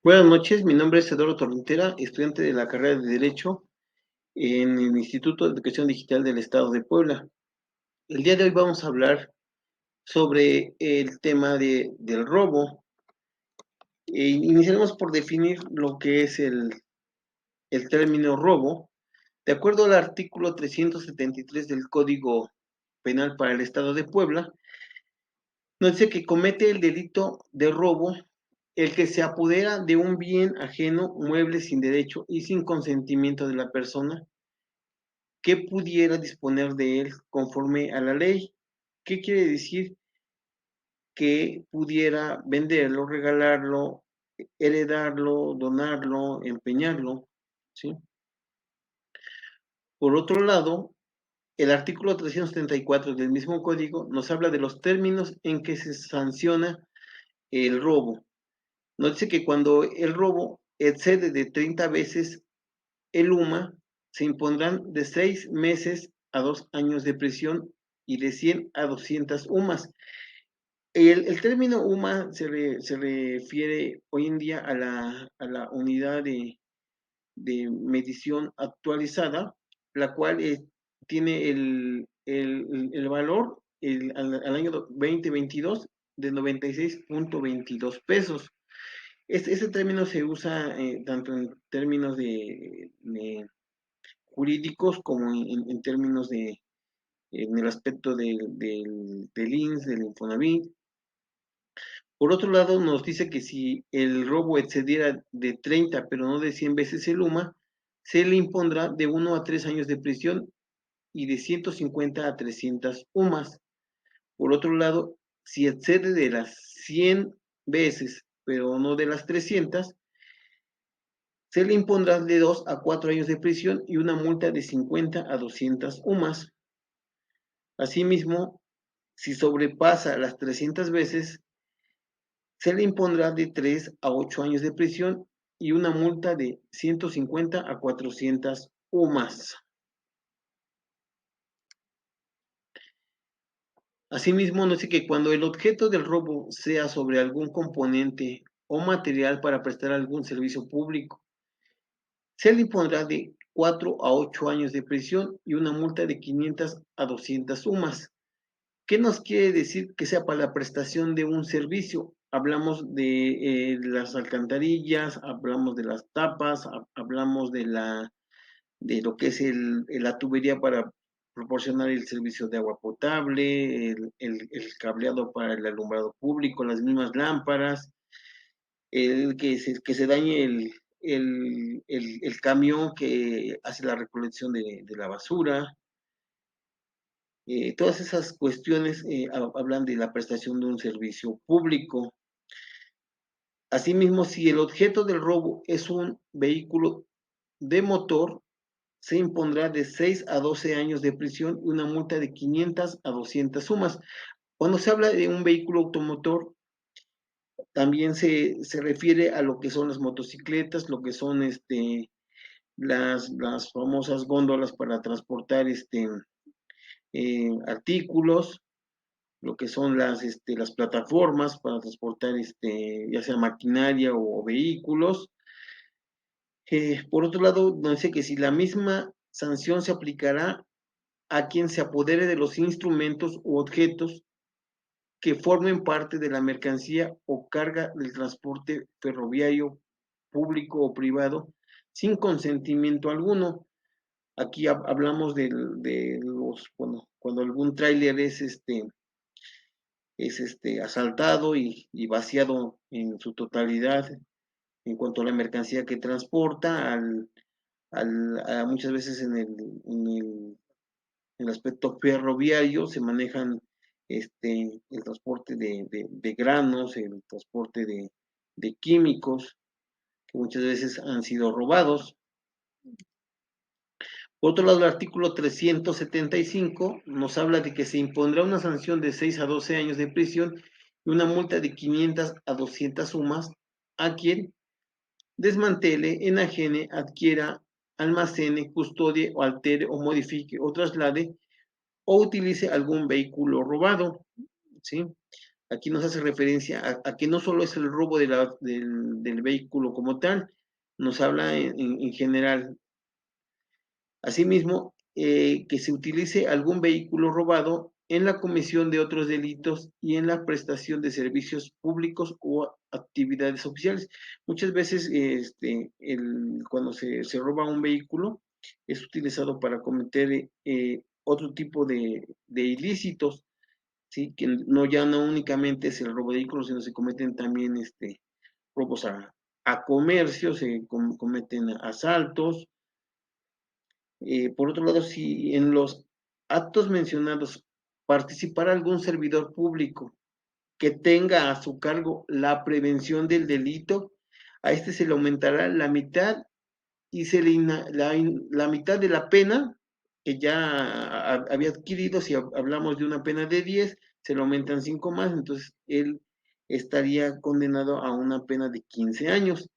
Buenas noches, mi nombre es Eduardo Torrentera, estudiante de la carrera de Derecho en el Instituto de Educación Digital del Estado de Puebla. El día de hoy vamos a hablar sobre el tema del robo. Iniciaremos por definir lo que es el término robo. De acuerdo al artículo 373 del Código Penal para el Estado de Puebla, nos dice que comete el delito de robo el que se apodera de un bien ajeno, mueble sin derecho y sin consentimiento de la persona que pudiera disponer de él conforme a la ley. ¿Qué quiere decir? Que pudiera venderlo, regalarlo, heredarlo, donarlo, empeñarlo, ¿sí? Por otro lado, el artículo 374 del mismo código nos habla de los términos en que se sanciona el robo. Nos dice que cuando el robo excede de 30 veces el UMA, se impondrán de 6 meses a 2 años de prisión y de 100 a 200 UMAS. El término UMA se refiere hoy en día a la unidad medición actualizada, la cual tiene el valor al año 2022 de 96.22 pesos. Este término se usa tanto en términos de jurídicos como en términos en el aspecto del INSS, del Infonavit. Por otro lado, nos dice que si el robo excediera de 30, pero no de 100 veces el UMA, se le impondrá de 1 a 3 años de prisión y de 150 a 300 UMAS. Por otro lado, si excede de las 100 veces, pero no de las 300, se le impondrá de 2 a 4 años de prisión y una multa de 50 a 200 UMAS. Asimismo, si sobrepasa las 300 veces, se le impondrá de 3 a 8 años de prisión y una multa de 150 a 400 UMAS. Asimismo, nos dice que cuando el objeto del robo sea sobre algún componente o material para prestar algún servicio público, se le impondrá de 4 a 8 años de prisión y una multa de 500 a 200 UMAS. ¿Qué nos quiere decir que sea para la prestación de un servicio? Hablamos de las alcantarillas, hablamos de las tapas, hablamos de lo que es la tubería para proporcionar el servicio de agua potable, el cableado para el alumbrado público, las mismas lámparas, que se dañe el camión que hace la recolección de la basura. Todas esas cuestiones hablan de la prestación de un servicio público. Asimismo, si el objeto del robo es un vehículo de motor, se impondrá de 6 a 12 años de prisión y una multa de 500 a 200 sumas. Cuando se habla de un vehículo automotor, también se refiere a lo que son las motocicletas, lo que son las famosas góndolas para transportar artículos, lo que son las plataformas para transportar ya sea maquinaria o vehículos. Por otro lado, nos dice que si la misma sanción se aplicará a quien se apodere de los instrumentos u objetos que formen parte de la mercancía o carga del transporte ferroviario público o privado sin consentimiento alguno. Aquí hablamos de los, bueno, cuando algún tráiler es asaltado y vaciado en su totalidad en cuanto a la mercancía que transporta, muchas veces en el aspecto ferroviario se manejan el transporte de granos, el transporte de químicos, que muchas veces han sido robados. Por otro lado, el artículo 375 nos habla de que se impondrá una sanción de 6 a 12 años de prisión y una multa de 500 a 200 sumas a quien desmantele, enajene, adquiera, almacene, custodie o altere o modifique o traslade o utilice algún vehículo robado, ¿sí? aquí nos hace referencia a que no solo es el robo del vehículo como tal, nos habla en general. Asimismo, que se utilice algún vehículo robado en la comisión de otros delitos y en la prestación de servicios públicos o actividades oficiales. Muchas veces, cuando se roba un vehículo, es utilizado para cometer otro tipo de ilícitos, ¿sí? Que no únicamente es el robo de vehículos, sino se cometen también robos a comercios, se cometen asaltos. Por otro lado, si en los actos mencionados participara algún servidor público que tenga a su cargo la prevención del delito, a este se le aumentará la mitad y la mitad de la pena que ya había adquirido. Si hablamos de una pena de 10, se le aumentan 5 más, entonces él estaría condenado a una pena de 15 años.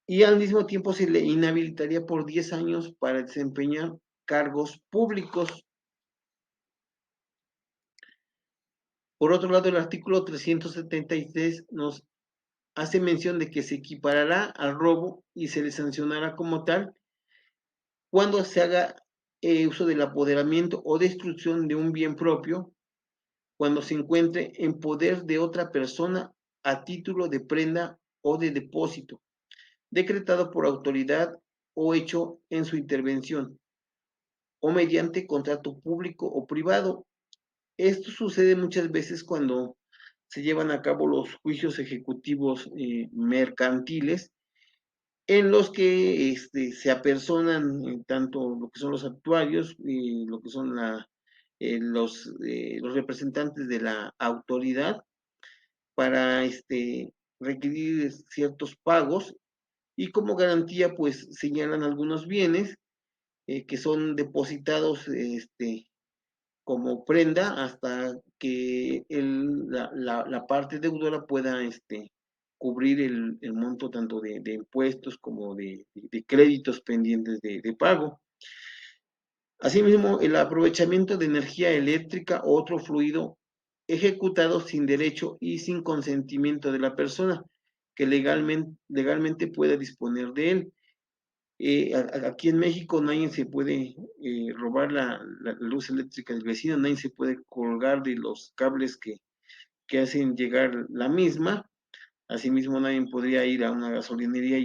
Y al mismo tiempo se le inhabilitaría por 10 años para desempeñar cargos públicos. Por otro lado, el artículo 376 nos hace mención de que se equiparará al robo y se le sancionará como tal cuando se haga uso del apoderamiento o destrucción de un bien propio, cuando se encuentre en poder de otra persona a título de prenda o de depósito, decretado por autoridad o hecho en su intervención, o mediante contrato público o privado. Esto sucede muchas veces cuando se llevan a cabo los juicios ejecutivos mercantiles, en los que se apersonan tanto lo que son los actuarios y lo que son los representantes de la autoridad para requerir ciertos pagos, y como garantía pues señalan algunos bienes que son depositados como prenda hasta que la parte deudora pueda cubrir el monto tanto de impuestos como de créditos pendientes de pago. Asimismo, el aprovechamiento de energía eléctrica o otro fluido ejecutado sin derecho y sin consentimiento de la persona que legalmente pueda disponer de él. Aquí en México nadie se puede robar la luz eléctrica del vecino, nadie se puede colgar de los cables que hacen llegar la misma. Asimismo, nadie podría ir a una gasolinería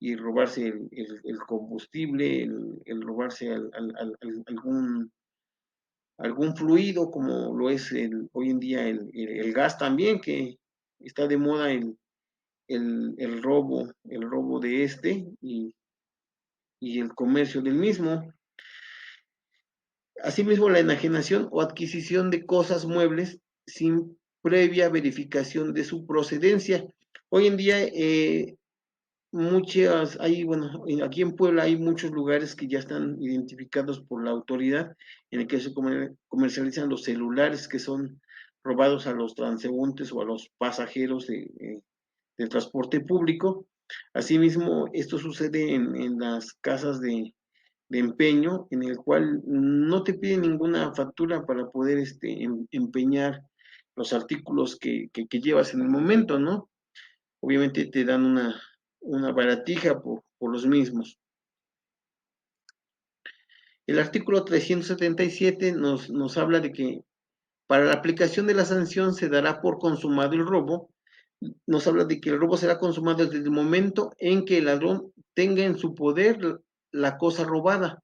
y robarse el combustible, el robarse algún fluido, como lo es hoy en día el gas también, que está de moda el robo de y el comercio del mismo. Asimismo, la enajenación o adquisición de cosas muebles sin previa verificación de su procedencia. Hoy en día, bueno, aquí en Puebla hay muchos lugares que ya están identificados por la autoridad, en el que se comercializan los celulares que son robados a los transeúntes o a los pasajeros del transporte público. Asimismo, esto sucede en las casas de empeño, en el cual no te piden ninguna factura para poder empeñar los artículos que llevas en el momento, ¿no? Obviamente te dan una baratija por los mismos. El artículo 377 nos habla de que para la aplicación de la sanción se dará por consumado el robo. Nos habla de que el robo será consumado desde el momento en que el ladrón tenga en su poder la cosa robada,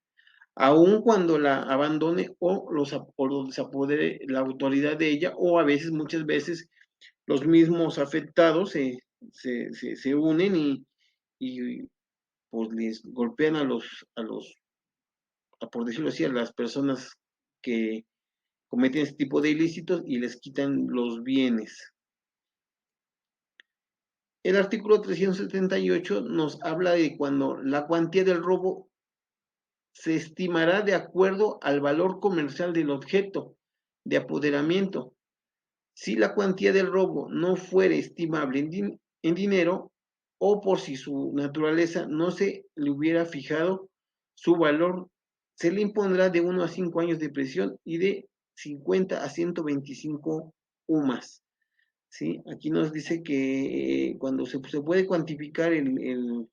aun cuando la abandone o se apodere la autoridad de ella, o a veces, muchas veces, los mismos afectados se unen y pues les golpean por decirlo así, a las personas que cometen este tipo de ilícitos y les quitan los bienes. El artículo 378 nos habla de cuando la cuantía del robo se estimará de acuerdo al valor comercial del objeto de apoderamiento. Si la cuantía del robo no fuere estimable en dinero, o por si su naturaleza no se le hubiera fijado su valor, se le impondrá de 1 a 5 años de prisión y de 50 a 125 UMAS. ¿Sí? Aquí nos dice que cuando se puede cuantificar el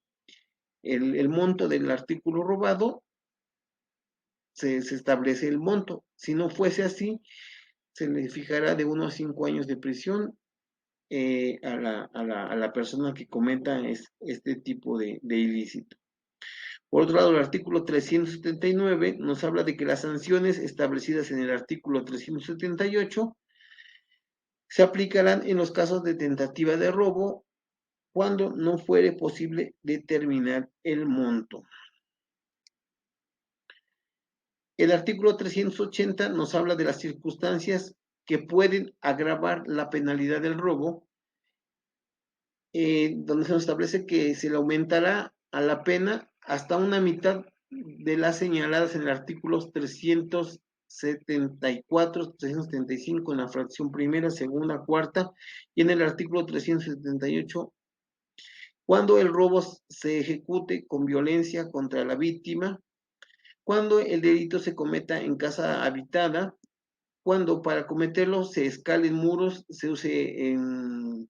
monto del artículo robado, se establece el monto. Si no fuese así, se le fijará de 1 a 5 años de prisión a la persona que cometa este tipo de ilícito. Por otro lado, el artículo 379 nos habla de que las sanciones establecidas en el artículo 378 se aplicarán en los casos de tentativa de robo cuando no fuere posible determinar el monto. El artículo 380 nos habla de las circunstancias que pueden agravar la penalidad del robo, donde se nos establece que se le aumentará a la pena hasta una mitad de las señaladas en el artículo 374, 375 en la fracción primera, segunda, cuarta, y en el artículo 378 cuando el robo se ejecute con violencia contra la víctima, cuando el delito se cometa en casa habitada, cuando para cometerlo se escalen muros, se use en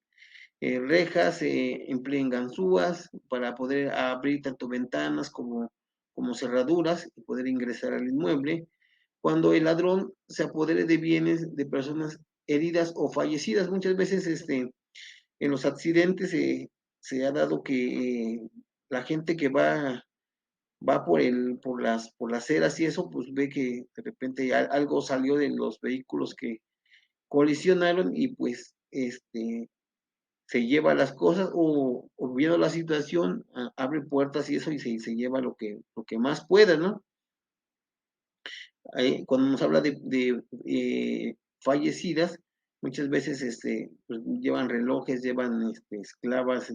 rejas, se empleen ganzúas para poder abrir tanto ventanas como cerraduras y poder ingresar al inmueble, cuando el ladrón se apodere de bienes de personas heridas o fallecidas. Muchas veces en los accidentes se ha dado que la gente que va por las aceras y eso, pues ve que de repente algo salió de los vehículos que colisionaron y pues se lleva las cosas o viendo la situación, abre puertas y eso y se lleva lo que más pueda, ¿no? Cuando nos habla de fallecidas, muchas veces pues, llevan relojes, llevan esclavas,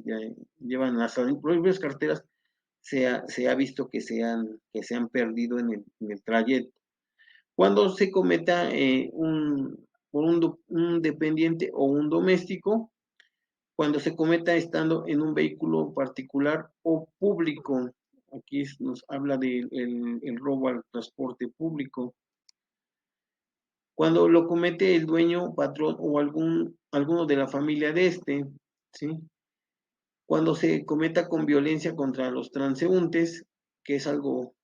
llevan las propias carteras, se ha visto que se han perdido en el trayecto. Cuando se cometa por un dependiente o un doméstico, cuando se cometa estando en un vehículo particular o público. Aquí nos habla del el robo al transporte público. Cuando lo comete el dueño, patrón o alguno de la familia de ¿sí? Cuando se cometa con violencia contra los transeúntes, que es algo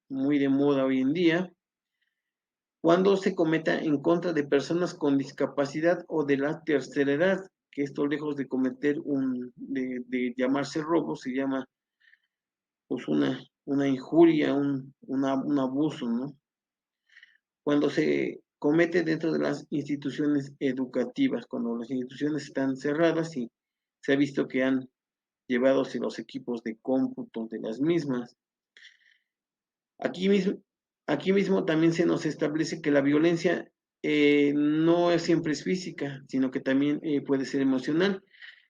muy de moda hoy en día, cuando se cometa en contra de personas con discapacidad o de la tercera edad, que esto lejos de cometer de llamarse robo, se llama pues una injuria, un abuso, ¿no? Cuando se comete dentro de las instituciones educativas, cuando las instituciones están cerradas y se ha visto que han llevado los equipos de cómputo de las mismas. Aquí mismo, aquí mismo también se nos establece que la violencia no es siempre es física, sino que también puede ser emocional.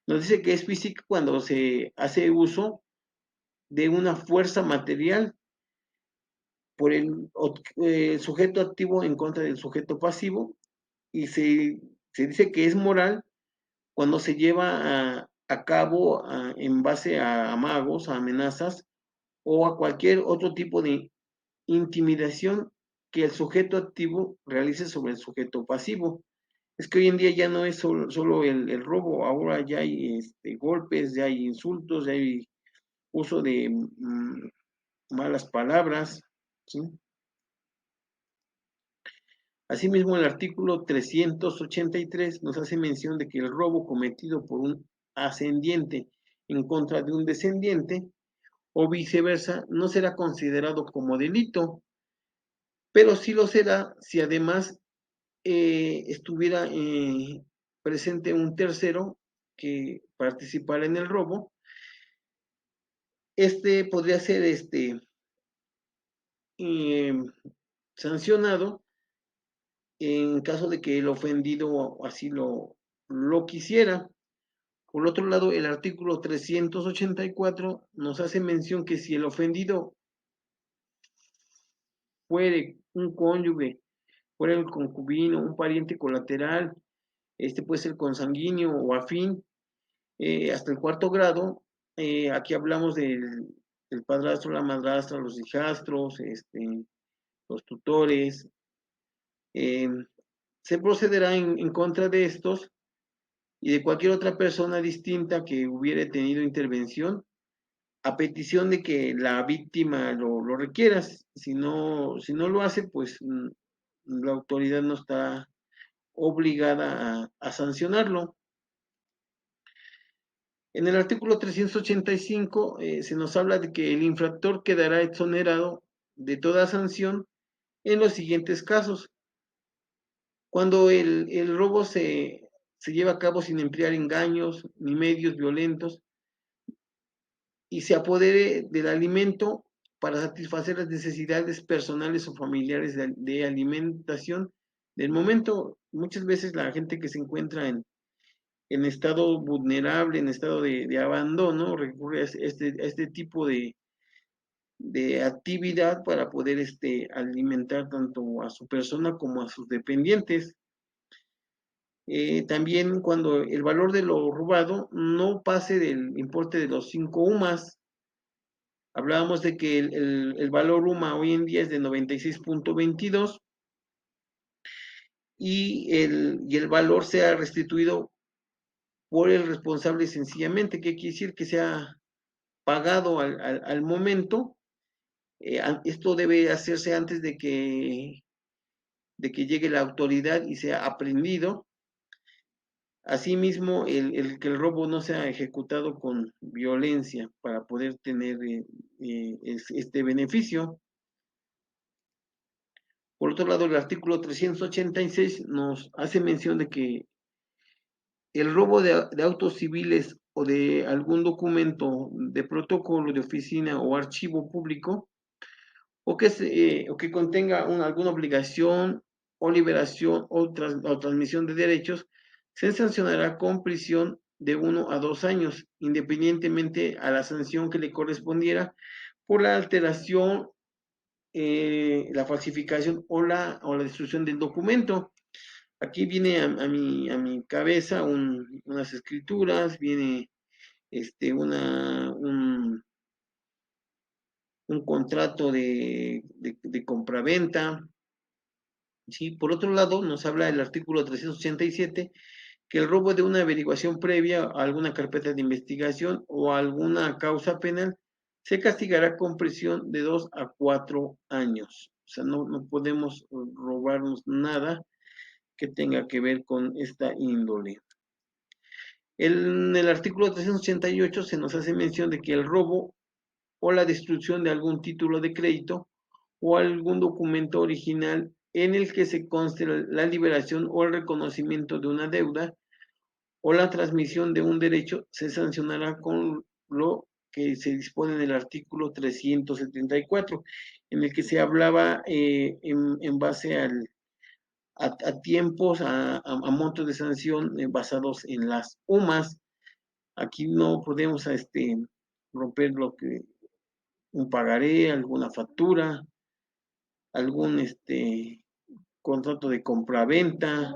Nos dice que es física cuando se hace uso de una fuerza material por el sujeto activo en contra del sujeto pasivo y se dice que es moral cuando se lleva a cabo en base a amagos, a amenazas o a cualquier otro tipo de intimidación que el sujeto activo realice sobre el sujeto pasivo. Es que hoy en día ya no es solo el robo, ahora ya hay golpes, ya hay insultos, ya hay uso de malas palabras, ¿sí? Asimismo, el artículo 383 nos hace mención de que el robo cometido por un ascendiente en contra de un descendiente o viceversa no será considerado como delito, pero sí lo será si además estuviera presente un tercero que participara en el robo. Podría ser eh, sancionado en caso de que el ofendido así lo quisiera. Por otro lado, el artículo 384 nos hace mención que si el ofendido fuere un cónyuge, fuera el concubino, un pariente colateral, puede ser consanguíneo o afín, hasta el cuarto grado, aquí hablamos del padrastro, la madrastra, los hijastros, los tutores, se procederá en contra de estos y de cualquier otra persona distinta que hubiere tenido intervención a petición de que la víctima lo requiera. Si no lo hace, pues la autoridad no está obligada a sancionarlo. En el artículo 385 se nos habla de que el infractor quedará exonerado de toda sanción en los siguientes casos. Cuando el robo se lleva a cabo sin emplear engaños ni medios violentos y se apodere del alimento para satisfacer las necesidades personales o familiares de alimentación del momento. Muchas veces la gente que se encuentra en estado vulnerable, en estado de abandono, recurre a este tipo de actividad para poder alimentar tanto a su persona como a sus dependientes. También cuando el valor de lo robado no pase del importe de los 5 UMAS. Hablábamos de que el valor UMA hoy en día es de 96.22 y el valor sea restituido por el responsable sencillamente, que quiere decir que sea pagado al momento. Esto debe hacerse antes de que llegue la autoridad y sea aprendido. Asimismo, que el robo no sea ejecutado con violencia para poder tener este beneficio. Por otro lado, el artículo 386 nos hace mención de que el robo de autos civiles o de algún documento de protocolo de oficina o archivo público o que contenga alguna obligación o liberación o transmisión de derechos, se sancionará con prisión de 1 a 2 años, independientemente a la sanción que le correspondiera por la alteración, la falsificación o la destrucción del documento. Aquí viene a mi cabeza unas escrituras, viene un contrato de compraventa. ¿Sí? Por otro lado, nos habla el artículo 387 que el robo de una averiguación previa a alguna carpeta de investigación o a alguna causa penal se castigará con prisión de 2 a 4 años. O sea, no podemos robarnos nada que tenga que ver con esta índole. En el artículo 388 se nos hace mención de que el robo o la destrucción de algún título de crédito o algún documento original en el que se conste la liberación o el reconocimiento de una deuda o la transmisión de un derecho se sancionará con lo que se dispone en el artículo 374, en el que se hablaba en base a tiempos, a montos de sanción basados en las UMAS. Aquí no podemos romper lo que un pagaré, alguna factura, algún contrato de compraventa,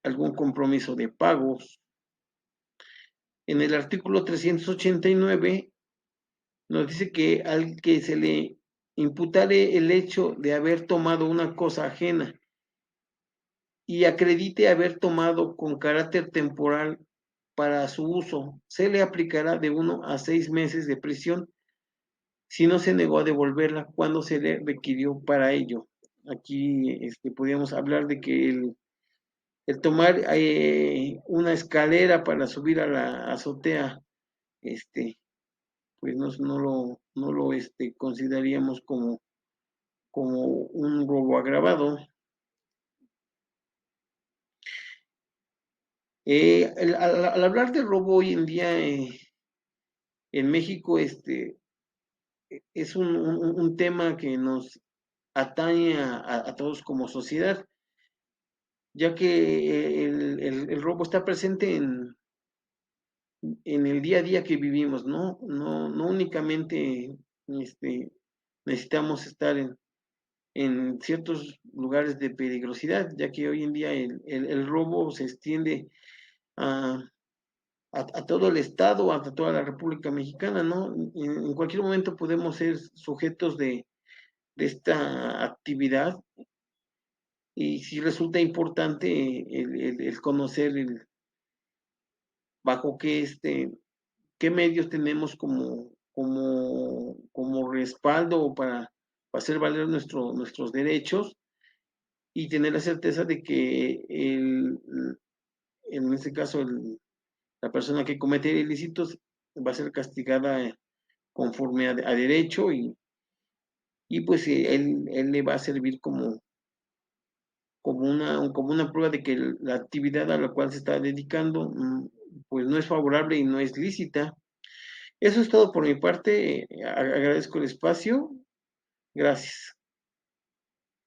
algún compromiso de pagos. En el artículo 389 nos dice que al que se le imputare el hecho de haber tomado una cosa ajena y acredite haber tomado con carácter temporal para su uso, se le aplicará de 1 a 6 meses de prisión si no se negó a devolverla cuando se le requirió para ello. Aquí podríamos hablar de que el tomar una escalera para subir a la azotea, pues no lo consideraríamos como un robo agravado. Al hablar de robo hoy en día en México, es un tema que nos atañe a todos como sociedad, ya que el robo está presente en el día a día que vivimos, ¿no? No únicamente necesitamos estar en ciertos lugares de peligrosidad, ya que hoy en día el robo se extiende a, a todo el estado, a toda la República Mexicana, ¿no? En cualquier momento podemos ser sujetos de esta actividad y sí resulta importante el conocer bajo qué medios tenemos como respaldo para hacer valer nuestros derechos y tener la certeza de que en este caso la persona que comete ilícitos va a ser castigada conforme a derecho y pues él le va a servir como una prueba de que la actividad a la cual se está dedicando pues no es favorable y no es lícita. Eso es todo por mi parte. Agradezco el espacio. Gracias.